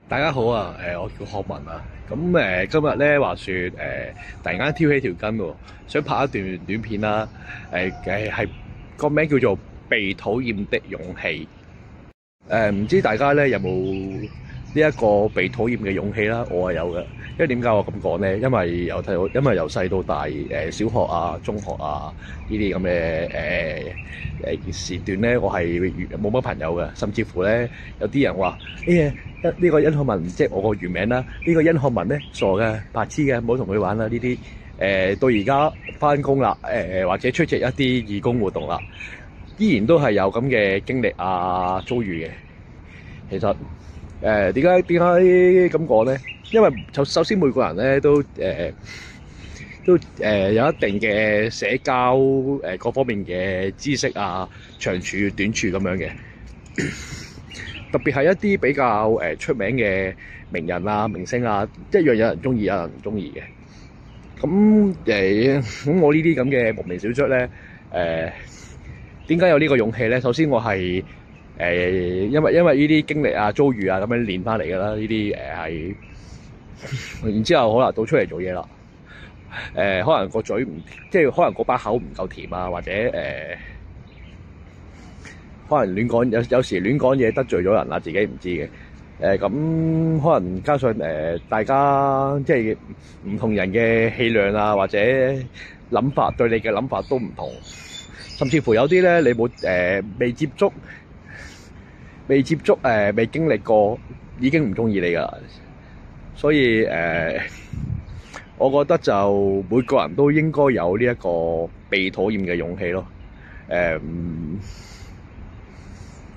大家好啊，我叫學文啊。咁今日咧話説突然間挑起條筋喎，想拍一段短片啦。係個名叫做《被討厭的勇氣》。唔知大家咧有冇呢一個被討厭嘅勇氣啦？我係有嘅，因為點解我咁講咧？因為由細到大，小學啊、中學啊呢啲咁嘅時段咧，我係冇乜朋友嘅，甚至乎咧有啲人話呢個殷漢文即係我個原名啦，呢個殷漢文咧傻嘅、白痴嘅，唔好同佢玩啦。呢啲到而家返工啦，或者出席一啲義工活動啦，依然都係有咁嘅經歷啊、遭遇嘅。其實點解咁講咧？因為首先每個人咧都有一定嘅社交各方面嘅知識啊、長處短處咁樣嘅。特別係一啲比較出名嘅名人啊、明星啊，一樣有人中意，有人唔中意嘅。咁我呢啲咁嘅無名小卒咧，點解有呢個勇氣咧？首先我係因為呢啲經歷啊、遭遇啊咁樣練翻嚟㗎啦。呢啲係然之後可能到出嚟做嘢啦，可能個嘴唔即係可能嗰把口唔夠甜啊，或者可能亂講，有時亂講嘢得罪咗人啦，自己唔知嘅。咁可能加上大家即係唔同人嘅氣量啊，或者諗法對你嘅諗法都唔同，甚至乎有啲咧你冇未接觸、未經歷過，已經唔中意你㗎啦。所以我覺得就每個人都應該有呢一個被討厭嘅勇氣咯。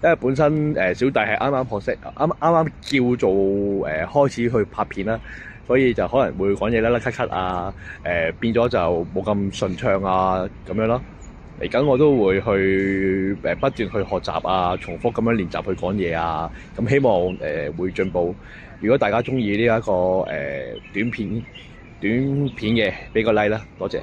因為本身小弟係啱啱學識，啱叫做開始去拍片啦，所以就可能會講嘢甩甩咳咳啊，變咗就冇咁順暢啊咁樣咯。嚟緊我都會去不斷去學習啊，重複咁樣練習去講嘢啊，咁希望會進步。如果大家中意呢一個短片嘅，俾個 like 啦，多謝。